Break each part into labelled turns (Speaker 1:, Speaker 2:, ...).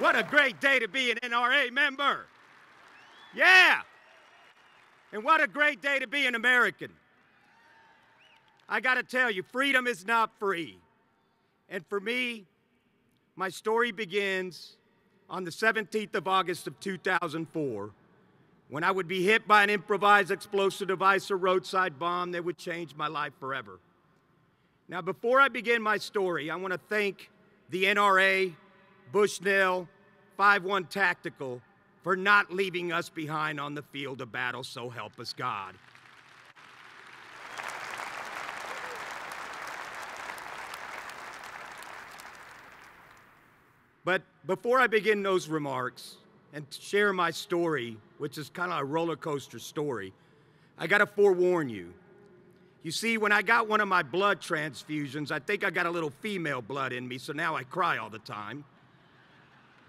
Speaker 1: What a great day to be an NRA member. Yeah. And what a great day to be an American. I got to tell you, freedom is not free. And for me, my story begins on the 17th of August of 2004, when I would be hit by an improvised explosive device or roadside bomb that would change my life forever. Now, before I begin my story, I want to thank the NRA, Bushnell, 5-1 Tactical for not leaving us behind on the field of battle, so help us God. But before I begin those remarks and share my story, which is kind of a roller coaster story, I got to forewarn you. You see, when I got one of my blood transfusions, I think I got a little female blood in me, so now I cry all the time.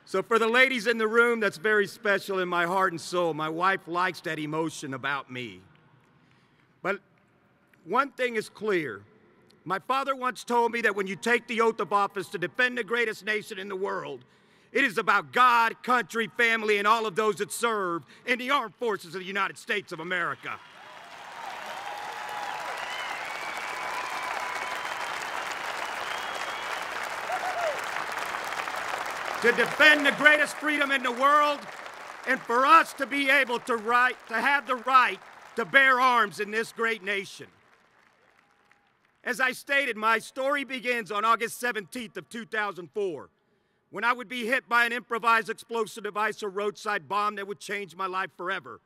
Speaker 1: So for the ladies in the room, that's very special in my heart and soul. My wife likes that emotion about me. But one thing is clear. My father once told me that when you take the oath of office to defend the greatest nation in the world, it is about God, country, family, and all of those that serve in the armed forces of the United States of America. To defend the greatest freedom in the world, and for us to be able to have the right to bear arms in this great nation. As I stated, my story begins on August 17th of 2004, when I would be hit by an improvised explosive device or roadside bomb that would change my life forever.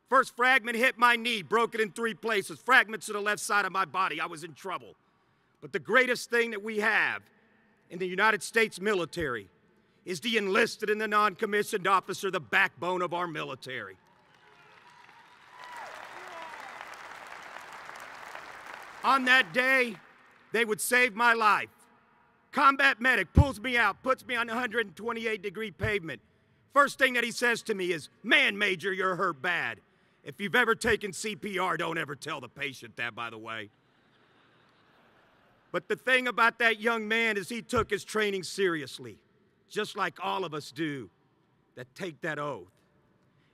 Speaker 1: First fragment hit my knee, broke it in 3 places, fragments to the left side of my body. I was in trouble. But the greatest thing that we have in the United States military is the enlisted and the non-commissioned officer, the backbone of our military. On that day, they would save my life. Combat medic pulls me out, puts me on 128-degree pavement. First thing that he says to me is, "Man, Major, you're hurt bad." If you've ever taken CPR, don't ever tell the patient that, by the way. But the thing about that young man is he took his training seriously, just like all of us do that take that oath.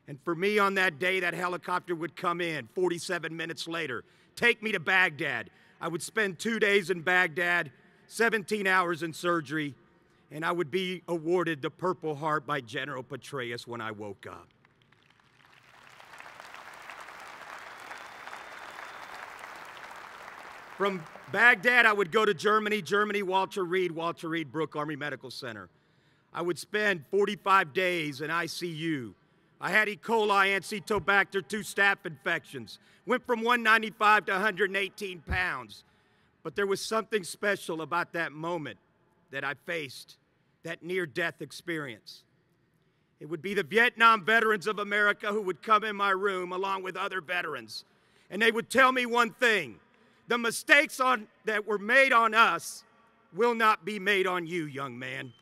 Speaker 1: And for me on that day, that helicopter would come in 47 minutes later, take me to Baghdad. I would spend 2 days in Baghdad, 17 hours in surgery, and I would be awarded the Purple Heart by General Petraeus when I woke up. From Baghdad, I would go to Germany, Walter Reed, Brooke Army Medical Center. I would spend 45 days in ICU. I had E. coli, Acinetobacter, 2 staph infections. Went from 195 to 118 pounds. But there was something special about that moment that I faced, that near-death experience. It would be the Vietnam veterans of America who would come in my room along with other veterans. And they would tell me one thing: the mistakes that were made on us will not be made on you, young man.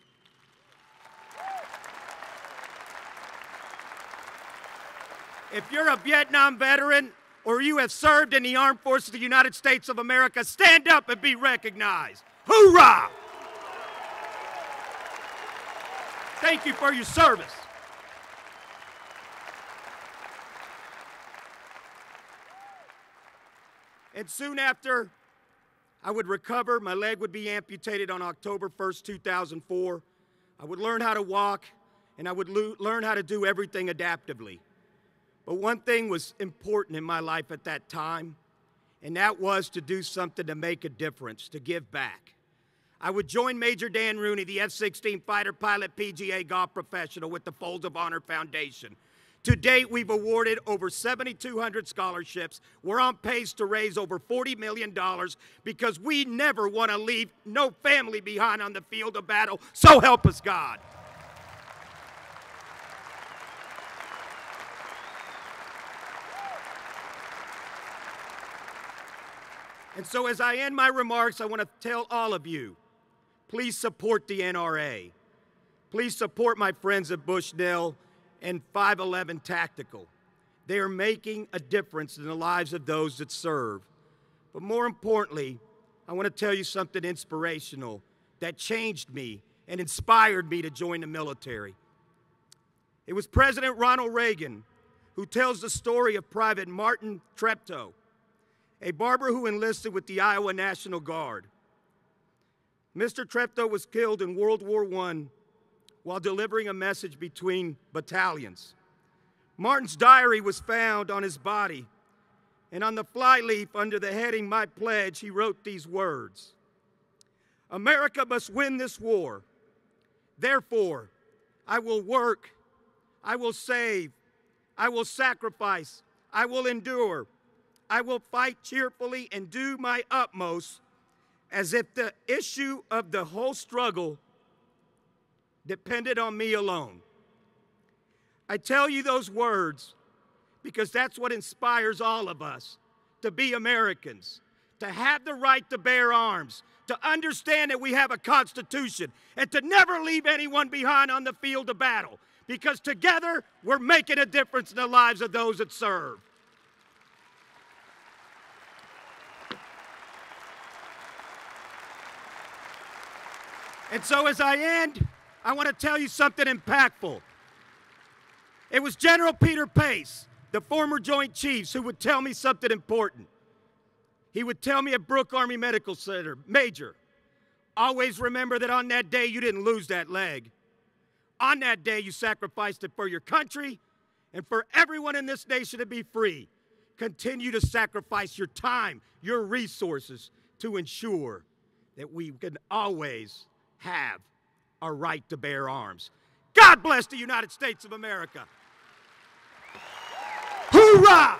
Speaker 1: If you're a Vietnam veteran or you have served in the armed forces of the United States of America, stand up and be recognized. Hoorah! Thank you for your service. And soon after I would recover, my leg would be amputated on October 1st, 2004. I would learn how to walk, and I would learn how to do everything adaptively. But one thing was important in my life at that time, and that was to do something to make a difference, to give back. I would join Major Dan Rooney, the F-16 fighter pilot PGA golf professional with the Folds of Honor Foundation. To date, we've awarded over 7,200 scholarships. We're on pace to raise over $40 million because we never want to leave no family behind on the field of battle, so help us God. And so as I end my remarks, I want to tell all of you, please support the NRA. Please support my friends at Bushnell and 511 Tactical. They are making a difference in the lives of those that serve. But more importantly, I want to tell you something inspirational that changed me and inspired me to join the military. It was President Ronald Reagan who tells the story of Private Martin Treptow, a barber who enlisted with the Iowa National Guard. Mr. Treptow was killed in World War I while delivering a message between battalions. Martin's diary was found on his body, and on the flyleaf under the heading "My Pledge," he wrote these words: "America must win this war. Therefore, I will work, I will save, I will sacrifice, I will endure, I will fight cheerfully and do my utmost as if the issue of the whole struggle depended on me alone." I tell you those words because that's what inspires all of us to be Americans, to have the right to bear arms, to understand that we have a Constitution, and to never leave anyone behind on the field of battle, because together we're making a difference in the lives of those that serve. And so as I end, I want to tell you something impactful. It was General Peter Pace, the former Joint Chiefs, who would tell me something important. He would tell me at Brooke Army Medical Center, "Major, always remember that on that day you didn't lose that leg. On that day you sacrificed it for your country and for everyone in this nation to be free. Continue to sacrifice your time, your resources to ensure that we can always have our right to bear arms." God bless the United States of America. Hoorah!